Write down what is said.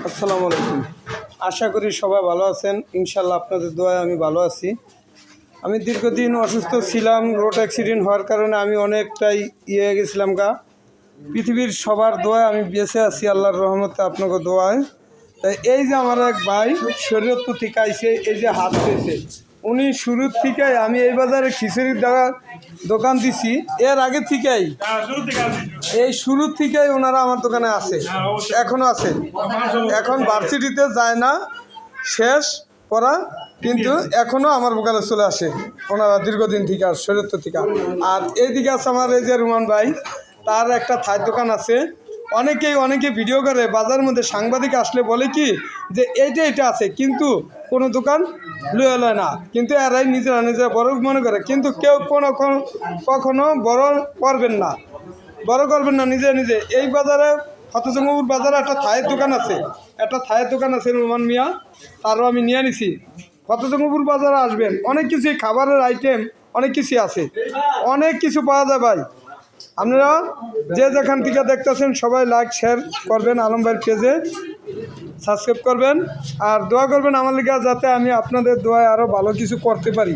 আসসালামু আলাইকুম। আশা করি সবাই ভালো আছেন। ইনশাল্লাহ আপনাদের দোয়ায় আমি ভালো আছি। আমি দীর্ঘদিন অসুস্থ ছিলাম। রোড অ্যাক্সিডেন্ট হওয়ার কারণে আমি অনেকটাই হয়ে গেছিলাম পৃথিবীর সবার দোয়ায় আমি বেঁচে আছি, আল্লাহর রহমতে, আপনাকে দোয়ায়। তাই এই যে আমার এক ভাই শরীয়তপুর থেকে আইছে, এই যে হাত পেয়েছে, উনি শুরুর থেকে, আমি এই বাজারে খিচুড়ির দোকান দিছি এর আগে থেকেই, এই শুরুর থেকেই ওনারা আমার দোকানে আছে, এখনও আছে। এখন ভার্সিটিতে যায় না, শেষ পড়া, কিন্তু এখনও আমার দোকানে চলে আসে ওনারা দীর্ঘদিন থেকে, আর শরীয়তপুর থেকে। আর এইদিকে আছে আমার এই যে রুমান ভাই, তার একটা থাই দোকান আছে। অনেকে ভিডিও করে, বাজারের মধ্যে সাংবাদিক আসলে বলে কি যে এইটা আছে, কিন্তু কোনো দোকান লুয়ে লয় না, কিন্তু এরাই নিজেরা বড় মনে করে। কিন্তু কেউ কখনো বড় করবেন না নিজে। এই বাজারে ফতেজঙ্গপুর বাজারে একটা থায়ের দোকান আছে, রুমান মিয়া, তারও আমি নিয়ে নিছি। ফতেজঙ্গপুর বাজারে আসবেন, অনেক কিছু খাবারের আইটেম, অনেক কিছু আছে, অনেক কিছু পাওয়া যায় ভাই। আপনারা যে যেখান থেকে দেখতেছেন সবাই লাইক শেয়ার করবেন, আলম ভাইয়ের পেজে সাবস্ক্রাইব করবেন, আর দোয়া করবেন আমার লিগে, যাতে আমি আপনাদের দোয়ায় আরও ভালো কিছু করতে পারি।